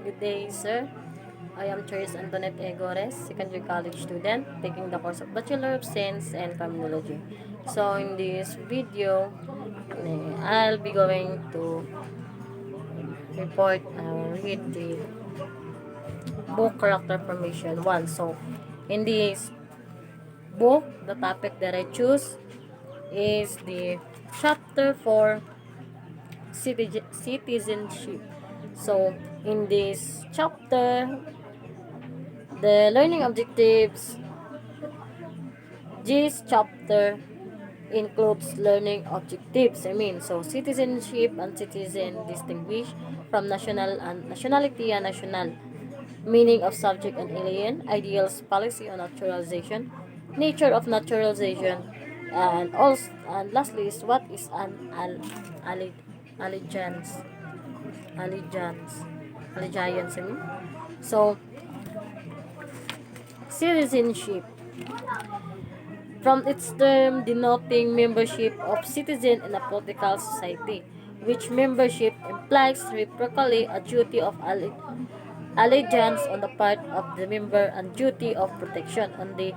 Good day, sir. I am Charis Antoinette Egores, second year college student, taking the course of Bachelor of Science and Criminology. So, in this video, I'll be going to read the book character formation 1. So, in this book, the topic that I choose is the chapter for citizenship. So, in this chapter, the learning objectives, this chapter includes learning objectives. So citizenship and citizen distinguish from national and nationality and national. Meaning of subject and alien, ideals, policy on naturalization, nature of naturalization, and lastly is what is an allegiance, allegiance, allegiance. So citizenship, from its term denoting membership of citizen in a political society, which membership implies reciprocally a duty of allegiance on the part of the member and duty of protection on the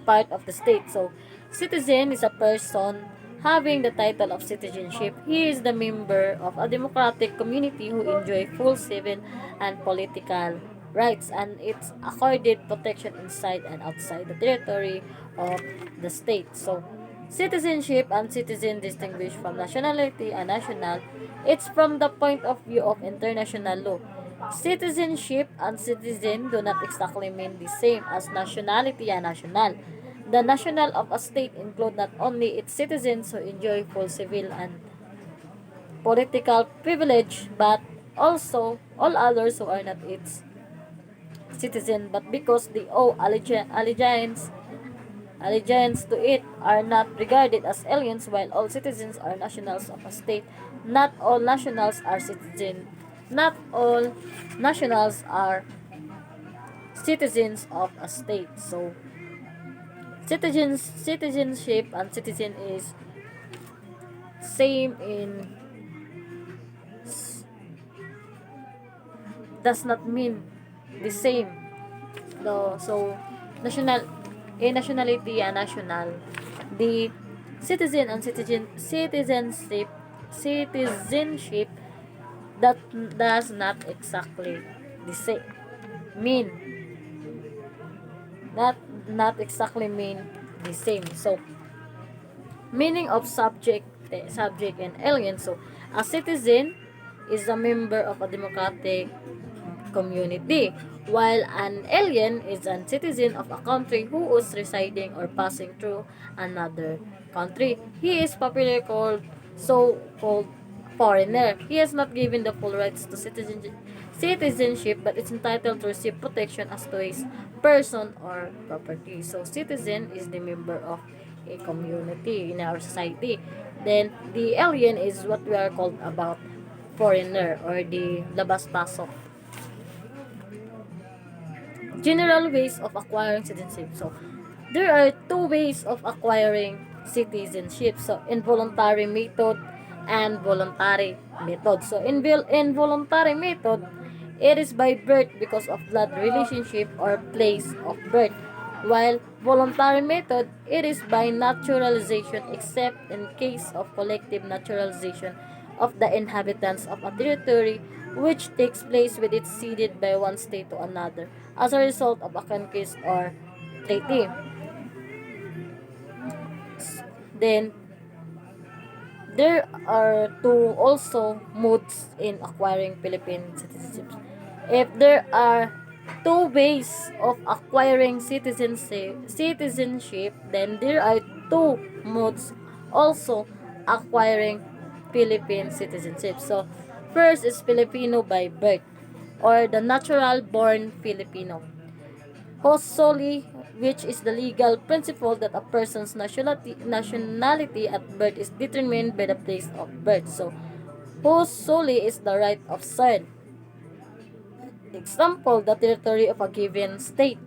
part of the state. So, citizen is a person having the title of citizenship. He is the member of a democratic community who enjoy full civil and political rights, and it's accorded protection inside and outside the territory of the state. So, citizenship and citizen distinguish from nationality and national. It's from the point of view of international law. Citizenship and citizen do not exactly mean the same as nationality and national. The national of a state include not only its citizens who enjoy full civil and political privilege, but also all others who are not its citizen, but because they owe allegiance to it, are not regarded as aliens, while all citizens are nationals of a state. Not all nationals are citizens. Not all nationals are citizens of a state. So, citizenship and citizen is same in, does not mean the same. No, so national, nationality and national, the citizen and citizenship that does not exactly the same mean, not not exactly mean the same. So, meaning of subject and alien. So, a citizen is a member of a democratic community, while an alien is a citizen of a country who is residing or passing through another country. He is popularly so-called foreigner. He is not given the full rights to citizenship, but is entitled to receive protection as to his person or property. So, citizen is the member of a community in our society. Then, the alien is what we are called about foreigner or the labas-pasok. General ways of acquiring citizenship. So, there are two ways of acquiring citizenship. So, involuntary method and voluntary method. So, involuntary method, it is by birth because of blood relationship or place of birth. While voluntary method, it is by naturalization except in case of collective naturalization of the inhabitants of a territory which takes place with it ceded by one state to another as a result of a conquest or treaty. Then, there are two also modes in acquiring Philippine citizenship. If there are two ways of acquiring citizenship, then there are two modes also acquiring Philippine citizenship. So, first is Filipino by birth or the natural born Filipino. Hosoli, which is the legal principle that a person's nationality at birth is determined by the place of birth. So, hosoli is the right of son. Example, the territory of a given state.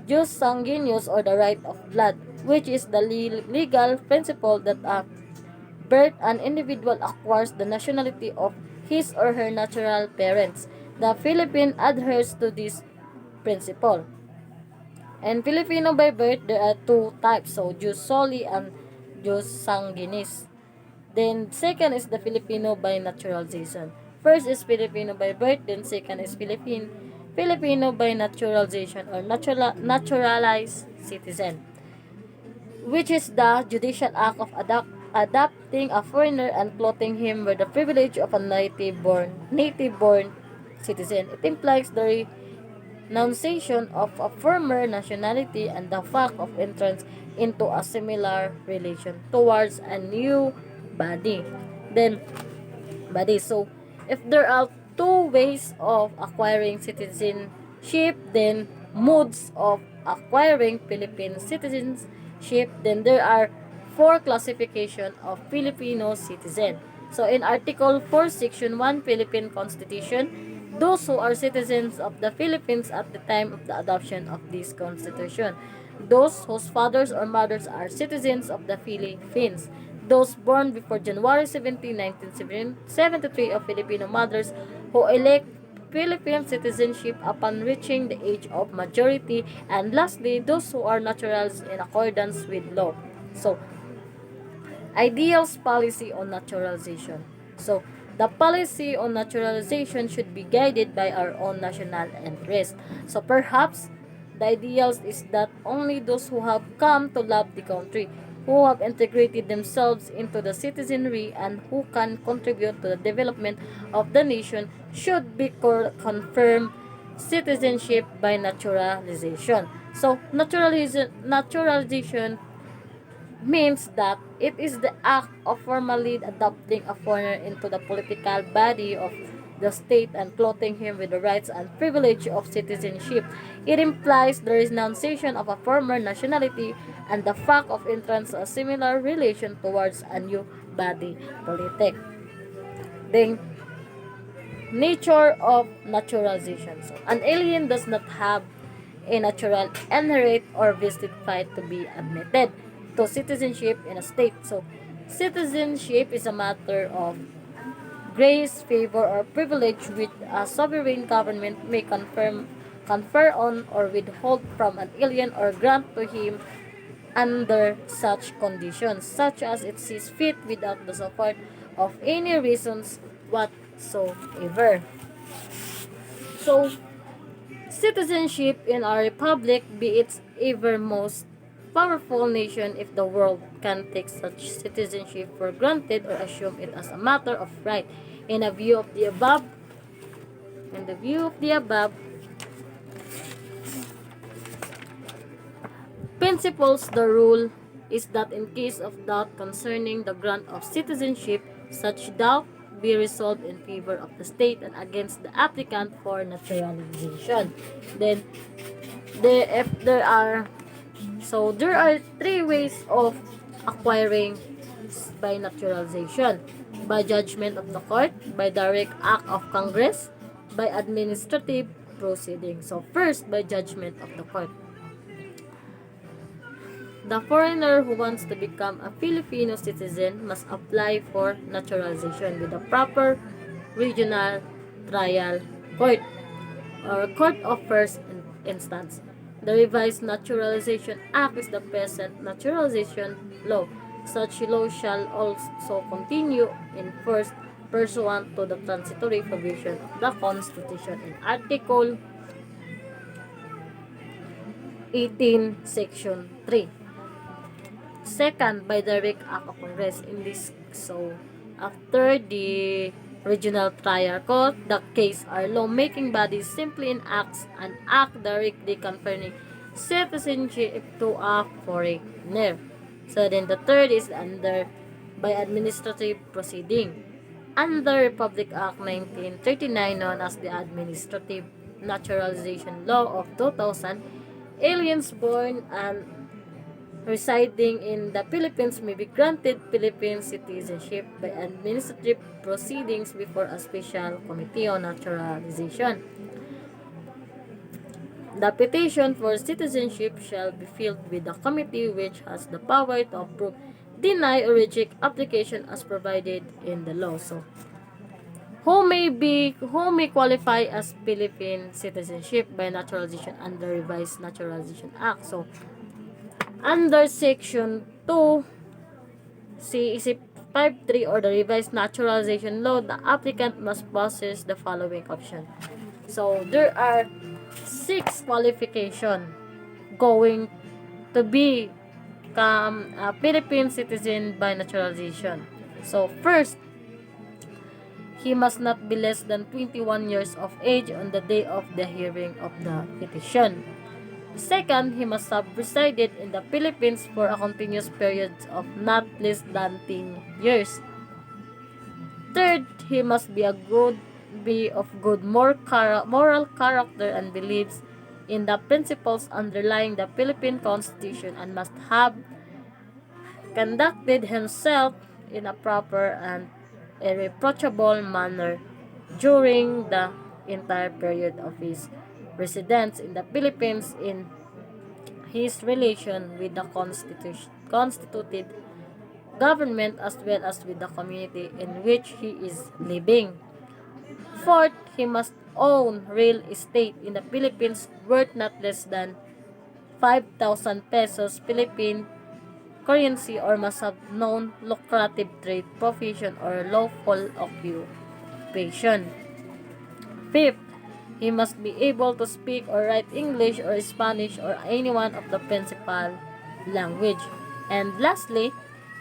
Jus sanguineus or the right of blood, which is the legal principle that a birth, an individual acquires the nationality of his or her natural parents. The Philippine adheres to this principle. And Filipino by birth, there are two types, so jus soli and jus sanguinis. Then second is the Filipino by naturalization. First is Filipino by birth, then second is Filipino by naturalization or naturalized citizen, which is the judicial act of adopting a foreigner and clothing him with the privilege of a native-born citizen. It implies the renunciation of a former nationality and the fact of entrance into a similar relation towards a new body. Then, so if there are two ways of acquiring citizenship, then modes of acquiring Philippine citizenship, then there are four classification of Filipino citizen. So in Article 4, Section 1, Philippine Constitution, those who are citizens of the Philippines at the time of the adoption of this Constitution. Those whose fathers or mothers are citizens of the Philippines. Those born before January 17, 1973 of Filipino mothers who elect Philippine citizenship upon reaching the age of majority, and lastly, those who are naturals in accordance with law. So, ideals policy on naturalization. So, the policy on naturalization should be guided by our own national interest. So, perhaps the ideals is that only those who have come to love the country, who have integrated themselves into the citizenry, and who can contribute to the development of the nation should be confirmed citizenship by naturalization. So, naturalization means that it is the act of formally adopting a foreigner into the political body of the state and clothing him with the rights and privilege of citizenship. It implies the renunciation of a former nationality and the fact of entrance to a similar relation towards a new body politic. Then, nature of naturalization. So, an alien does not have a natural inherent or vested right to be admitted to citizenship in a state. So, citizenship is a matter of grace, favor, or privilege which a sovereign government may confer on or withhold from an alien or grant to him under such conditions, such as it sees fit without the support of any reasons whatsoever. So, citizenship in our republic be its ever most powerful nation if the world can take such citizenship for granted or assume it as a matter of right. In a view of the above, in the view of the above principles, the rule is that in case of doubt concerning the grant of citizenship, such doubt be resolved in favor of the state and against the applicant for naturalization. Then, if there are there are three ways of acquiring by naturalization: by judgment of the court, by direct act of Congress, by administrative proceeding. So first, by judgment of the court. The foreigner who wants to become a Filipino citizen must apply for naturalization with a proper regional trial court or court of first instance. The revised Naturalization Act is the present naturalization law. Such law shall also continue in force pursuant to the transitory provision of the Constitution in Article 18, Section 3. Second, by direct act of Congress. In this, after the regional trial court, the case are lawmaking bodies simply enacts an act directly conferring citizenship to a foreigner. So then the third is by administrative proceeding. Under Republic Act 1939, known as the Administrative Naturalization Law of 2000, aliens born and residing in the Philippines may be granted Philippine citizenship by administrative proceedings before a special committee on naturalization. The petition for citizenship shall be filed with the committee which has the power to approve deny or reject application as provided in the law. So, who may qualify as Philippine citizenship by naturalization under revised Naturalization Act. So, under Section 2 CEC 53 or the revised naturalization law, the applicant must possess the following option. So, there are 6 qualification going to become a Philippine citizen by naturalization. So, first, he must not be less than 21 years of age on the day of the hearing of the petition. Second, he must have resided in the Philippines for a continuous period of not less than 10 years. Third, he must be of good moral character and believes in the principles underlying the Philippine Constitution and must have conducted himself in a proper and irreproachable manner during the entire period of his residence in the Philippines in his relation with the constituted government as well as with the community in which he is living. Fourth, he must own real estate in the Philippines worth not less than 5,000 pesos Philippine currency or must have known lucrative trade profession or lawful occupation. Fifth, he must be able to speak or write English or Spanish or any one of the principal language. And lastly,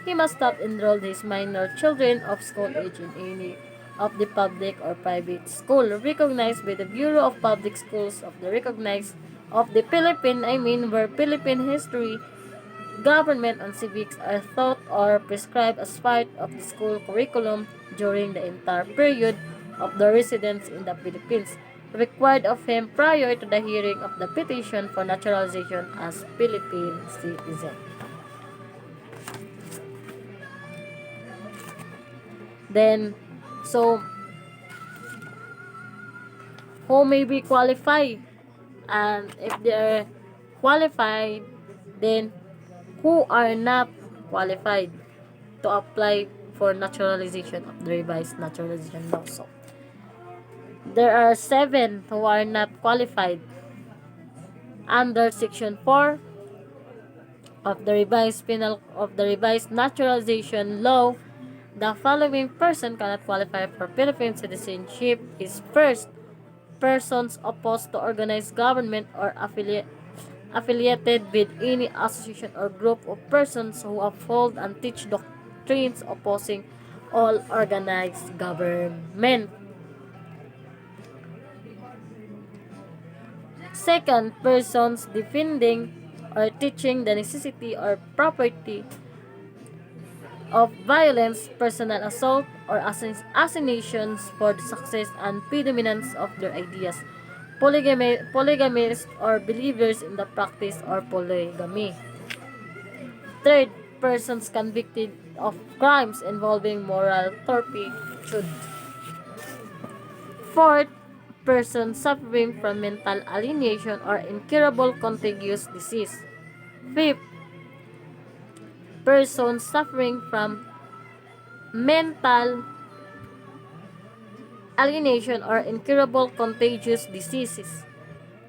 he must have enrolled his minor children of school age in any of the public or private school recognized by the Bureau of Public Schools of the recognized of the where Philippine history, government, and civics are taught or prescribed as part of the school curriculum during the entire period of the residence in the Philippines, required of him prior to the hearing of the petition for naturalization as Philippine citizen. Then, so, who may be qualified? And if they are qualified, then who are not qualified to apply for naturalization of the revised naturalization law. So, there are 7 who are not qualified under Section 4 of the revised naturalization law. The following person cannot qualify for Philippine citizenship is first, persons opposed to organized government or affiliated with any association or group of persons who uphold and teach doctrines opposing all organized government. Second, persons defending or teaching the necessity or property of violence, personal assault, or assassinations for the success and predominance of their ideas. Polygamists or believers in the practice or polygamy. Third, persons convicted of crimes involving moral turpitude. Fourth, persons suffering from mental alienation or incurable contagious disease. Fifth, persons suffering from mental alienation or incurable contagious diseases.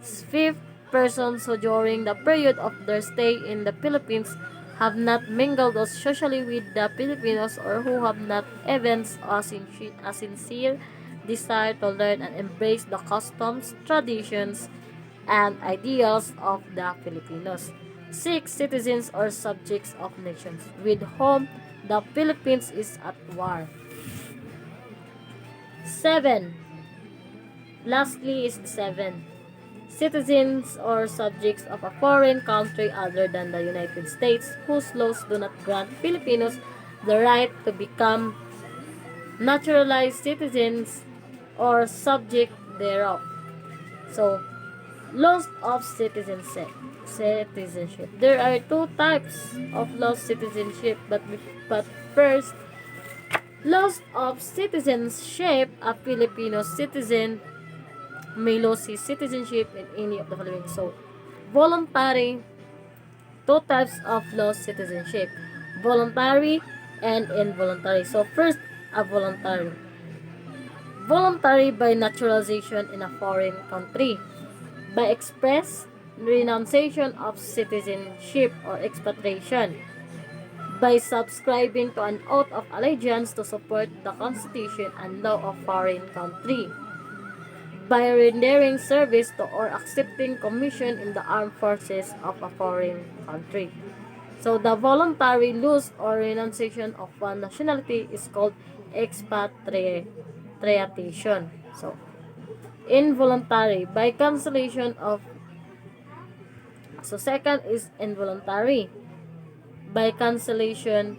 Fifth, persons who during the period of their stay in the Philippines have not mingled socially with the Filipinos or who have not evinced a sincere desire to learn and embrace the customs, traditions, and ideals of the Filipinos. 6. Citizens or subjects of nations with whom the Philippines is at war. 7. Lastly is 7. Citizens or subjects of a foreign country other than the United States whose laws do not grant Filipinos the right to become naturalized citizens or subject thereof. So, loss of citizenship. There are 2 types of lost citizenship, but first, loss of citizenship. A Filipino citizen may lose his citizenship in any of the following. So, voluntary. 2 types of lost citizenship. voluntary and involuntary. So first, a voluntary. Voluntary by naturalization in a foreign country, by express renunciation of citizenship or expatriation, by subscribing to an oath of allegiance to support the constitution and law of foreign country, by rendering service to or accepting commission in the armed forces of a foreign country. So the voluntary loss or renunciation of one nationality is called expatriation. So involuntary by cancellation of, so second is involuntary by cancellation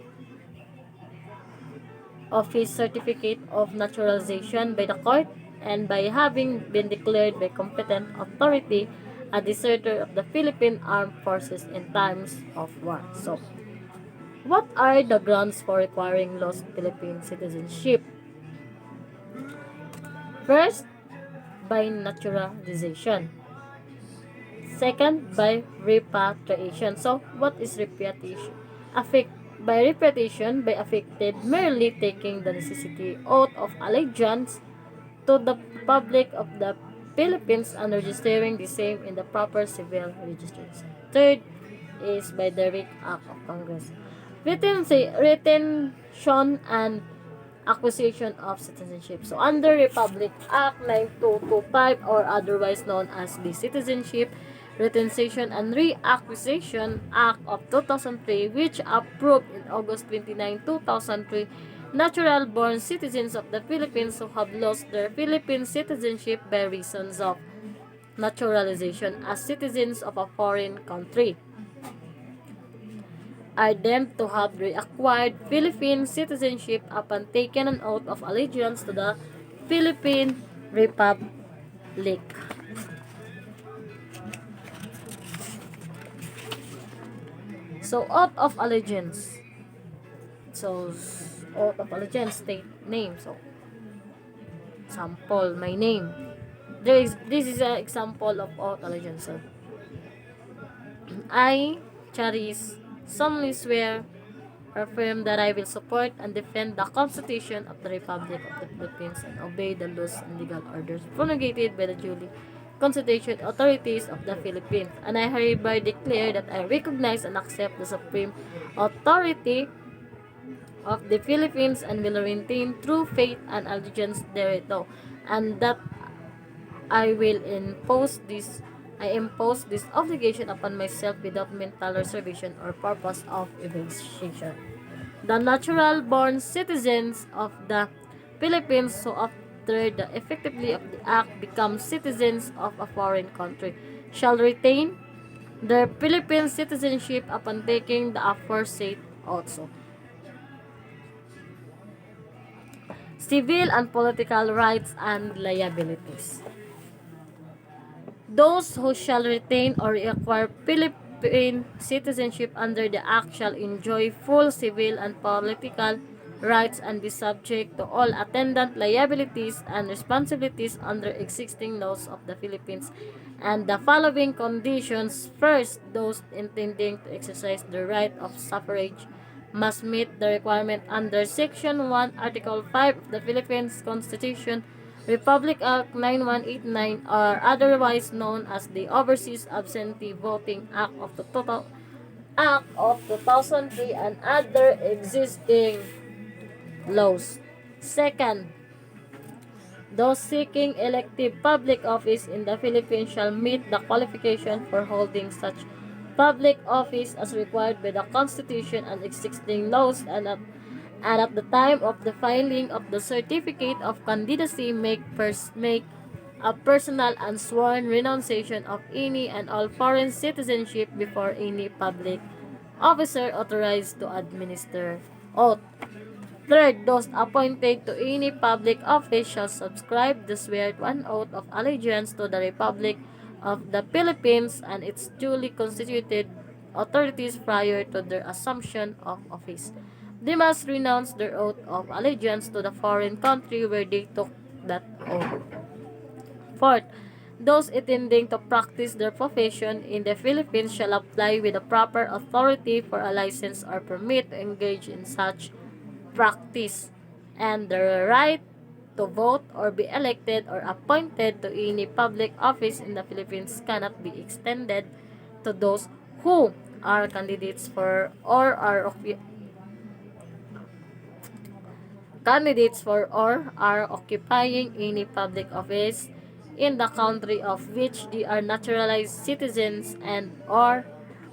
of his certificate of naturalization by the court and by having been declared by competent authority a deserter of the Philippine Armed Forces in times of war. So, what are the grounds for requiring lost Philippine citizenship? First, by naturalization. Second, by repatriation. So, what is repatriation? By repatriation, by affected merely taking the necessity oath of allegiance to the public of the Philippines and registering the same in the proper civil registers. Third is by direct act of Congress. Retention and acquisition of citizenship. So, under Republic Act 9225 or otherwise known as the Citizenship, Retention and Reacquisition Act of 2003, which approved in August 29, 2003, natural-born citizens of the Philippines who have lost their Philippine citizenship by reasons of naturalization as citizens of a foreign country are deemed to have reacquired Philippine citizenship upon taking an oath of allegiance to the Philippine Republic. So, oath of allegiance. So, oath of allegiance, state name. So, example, my name. This is an example of oath allegiance. So, I, Charis, solemnly swear or affirm that I will support and defend the Constitution of the Republic of the Philippines and obey the laws and legal orders promulgated by the duly constituted authorities of the Philippines. And I hereby declare that I recognize and accept the supreme authority of the Philippines and will maintain true faith and allegiance thereto, and that I will impose this obligation upon myself without mental reservation or purpose of evasion. The natural-born citizens of the Philippines who after the effectively of the act become citizens of a foreign country shall retain their Philippine citizenship upon taking the aforesaid also. Civil and political rights and liabilities. Those who shall retain or acquire Philippine citizenship under the act shall enjoy full civil and political rights and be subject to all attendant liabilities and responsibilities under existing laws of the Philippines and the following conditions. First, those intending to exercise the right of suffrage must meet the requirement under Section 1, Article 5 of the Philippines Constitution, Republic Act 9189, or otherwise known as the Overseas Absentee Voting Act of the Total Act of 2003 and other existing laws. Second, those seeking elective public office in the Philippines shall meet the qualification for holding such public office as required by the Constitution and existing laws, and at the time of the filing of the certificate of candidacy make a personal and sworn renunciation of any and all foreign citizenship before any public officer authorized to administer oath. Third, those appointed to any public office shall subscribe the swear to an oath of allegiance to the Republic of the Philippines and its duly constituted authorities prior to their assumption of office. They must renounce their oath of allegiance to the foreign country where they took that oath. Fourth, Those intending to practice their profession in the Philippines shall apply with the proper authority for a license or permit to engage in such practice, and the right to vote or be elected or appointed to any public office in the Philippines cannot be extended to those who are candidates for or are occupying any public office in the country of which they are naturalized citizens and or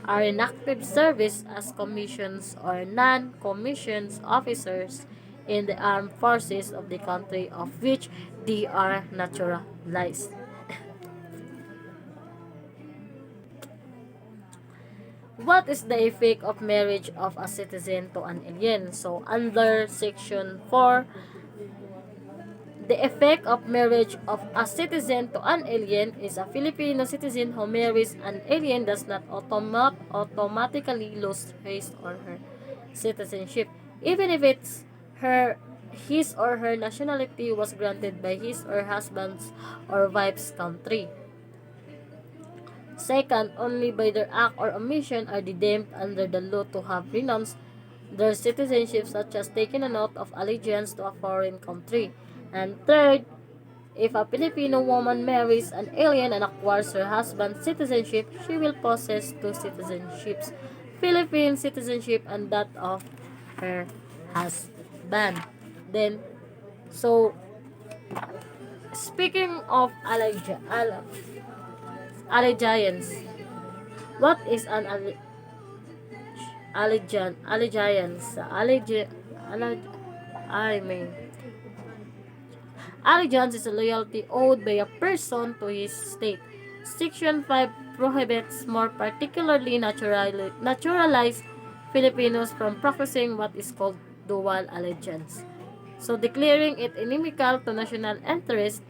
are in active service as commissions or non-commissioned officers in the armed forces of the country of which they are naturalized. What is the effect of marriage of a citizen to an alien? So, under Section 4, the effect of marriage of a citizen to an alien is a Filipino citizen who marries an alien does not automatically lose his or her citizenship, even if his or her nationality was granted by his or husband's or wife's country. Second, only by their act or omission are they deemed under the law to have renounced their citizenship, such as taking an oath of allegiance to a foreign country. And third, if a Filipino woman marries an alien and acquires her husband's citizenship, she will possess two citizenships, Philippine citizenship and that of her husband. Then, so, speaking of allegiance, what is an allegiance? I mean, allegiance is a loyalty owed by a person to his state. Section 5 prohibits more particularly naturalized Filipinos from practicing what is called dual allegiance. So declaring it inimical to national interest.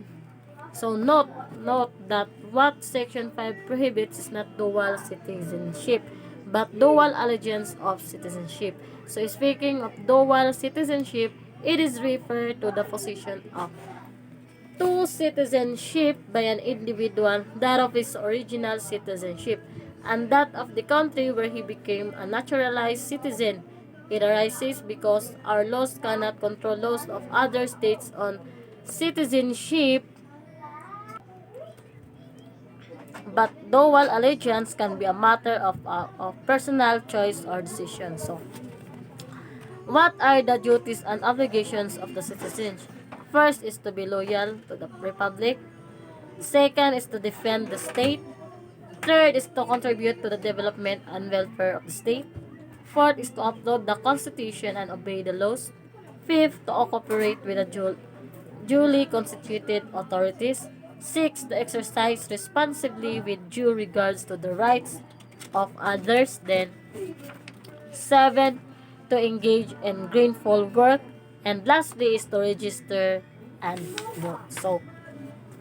So note that what Section 5 prohibits is not dual citizenship, but dual allegiance of citizenship. So speaking of dual citizenship, it is referred to the position of two citizenship by an individual, that of his original citizenship, and that of the country where he became a naturalized citizen. It arises because our laws cannot control laws of other states on citizenship, but dual allegiance can be a matter of personal choice or decision. So, what are the duties and obligations of the citizens? First is to be loyal to the republic. Second is to defend the state. Third is to contribute to the development and welfare of the state. Fourth is to uphold the constitution and obey the laws. Fifth, to cooperate with the duly constituted authorities. Sixth, to exercise responsibly with due regards to the rights of others. Then, 7, to engage in gainful work. And lastly is to register and vote. So,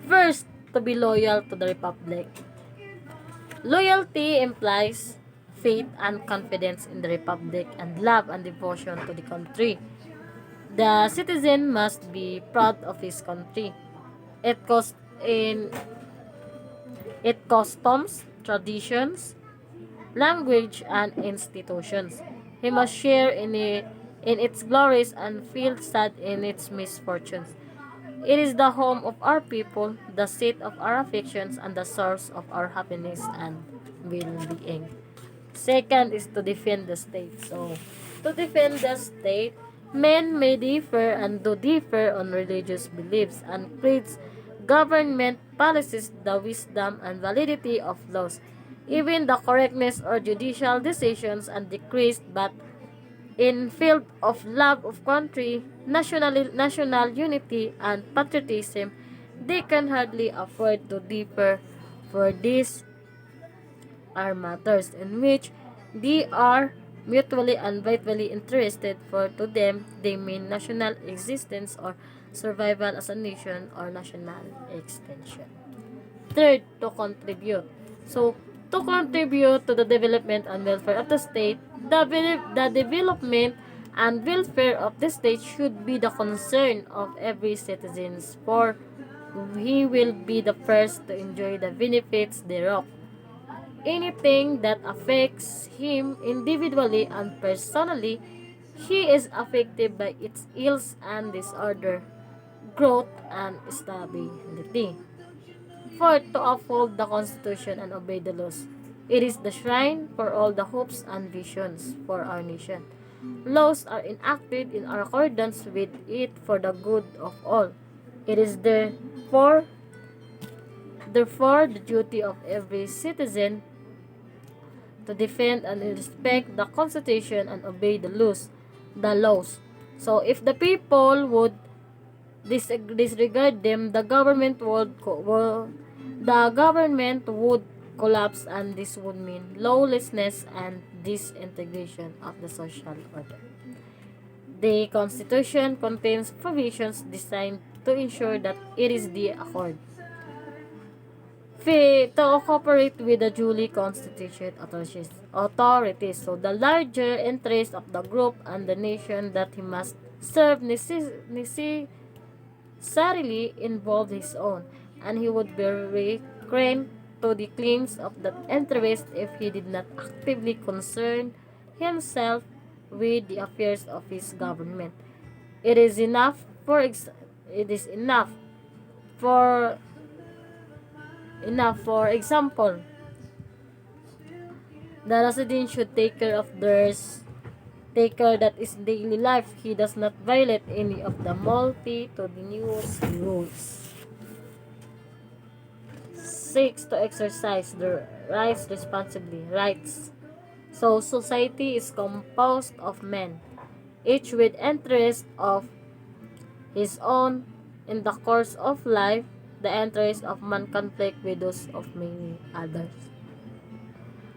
first, to be loyal to the republic. Loyalty implies faith and confidence in the republic and love and devotion to the country. The citizen must be proud of his country. It cost in its customs, traditions, language, and institutions. He must share in its glories and feel sad in its misfortunes. It is the home of our people, the seat of our affections, and the source of our happiness and well-being. Second is to defend the state. So, to defend the state, men may differ and do differ on religious beliefs and creeds, government policies, the wisdom and validity of laws, even the correctness or judicial decisions and decrees, but in field of love of country, national unity, and patriotism, they can hardly afford to differ, for these are matters in which they are mutually and vitally interested, for to them they mean national existence or survival as a nation or national extension. Third, to contribute. So, to contribute to the development and welfare of the state, the development and welfare of the state should be the concern of every citizen, for he will be the first to enjoy the benefits thereof. Anything that affects him individually and personally, he is affected by its ills and disorder, growth and stability. Fourth, to uphold the Constitution and obey the laws. It is the shrine for all the hopes and visions for our nation. Laws are enacted in accordance with it for the good of all. It is therefore the duty of every citizen to defend and respect the Constitution and obey the laws. So if the people would disregard them, the government would collapse, and this would mean lawlessness and disintegration of the social order. The Constitution contains provisions designed to ensure that it is the accord to cooperate with the duly constituted authorities. So the larger interest of the group and the nation that he must serve necessarily involve his own, and he would be recreant to the claims of that interest if he did not actively concern himself with the affairs of his government. It is enough for it is for enough for example, the resident should take care that his daily life he does not violate any of the multitudinous rules. 6. To exercise the rights responsibly. Rights. So society is composed of men, each with interest of his own. In the course of life, the interests of man conflict with those of many others.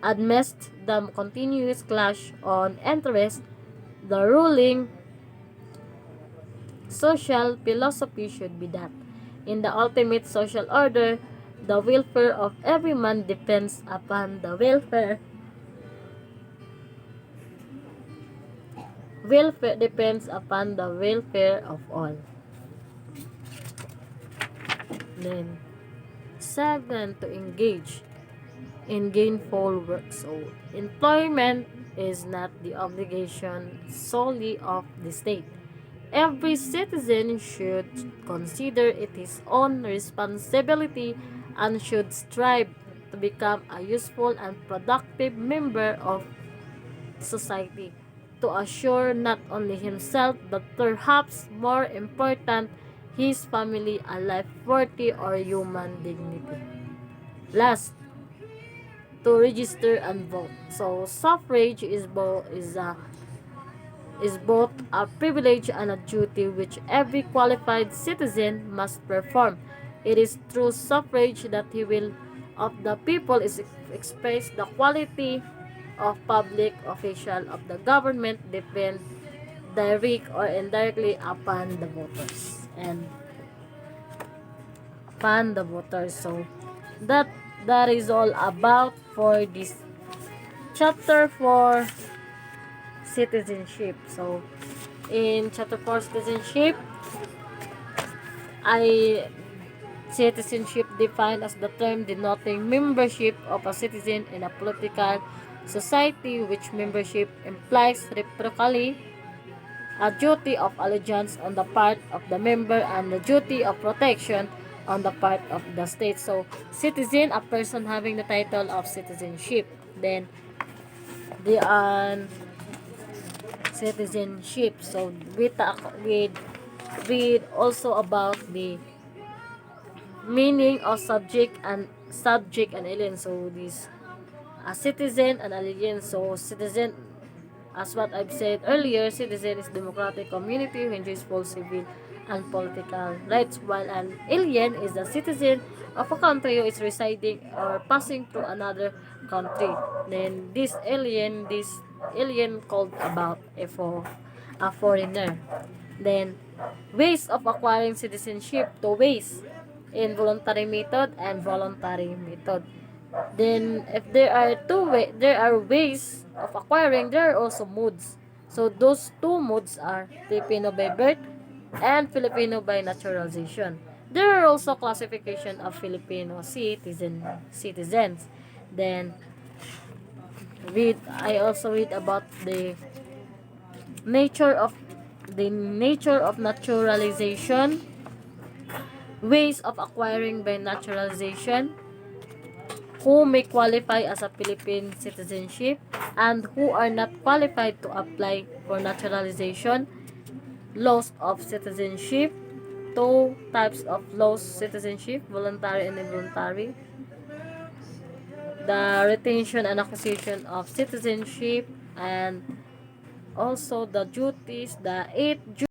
Amidst the continuous clash on interest, the ruling social philosophy should be that, in the ultimate social order, the welfare of every man depends upon the welfare depends upon the welfare of all. Then, 7. To engage in gainful work. So, employment is not the obligation solely of the state. Every citizen should consider it his own responsibility and should strive to become a useful and productive member of society, to assure not only himself but perhaps more important, his family a life worthy or human dignity. Last, to register and vote. So suffrage is both a privilege and a duty which every qualified citizen must perform. It is through suffrage that he will of the people is express the quality of public official of the government depend direct or indirectly upon the voters and upon the voters. So that is all about for this chapter 4 citizenship. So in chapter 4 citizenship, citizenship defined as the term denoting membership of a citizen in a political society, which membership implies reciprocally a duty of allegiance on the part of the member and the duty of protection on the part of the state. So citizen, a person having the title of citizenship. Then the citizenship. So we read also about the meaning of subject and alien. So this a citizen and alien. So citizen, as what I've said earlier, citizen is democratic community who enjoys full civil and political rights, while an alien is a citizen of a country who is residing or passing through another country. Then this alien called about a foreigner. Then ways of acquiring citizenship, two ways: involuntary method and voluntary method. Then if there are ways of acquiring, there are also modes. So those two modes are Filipino by birth and Filipino by naturalization. There are also classification of Filipino citizens. Then I also read about nature of nature of naturalization, ways of acquiring by naturalization, who may qualify as a Philippine citizenship, and who are not qualified to apply for naturalization, laws of citizenship, two types of laws citizenship, voluntary and involuntary, the retention and acquisition of citizenship, and also the duties, the 8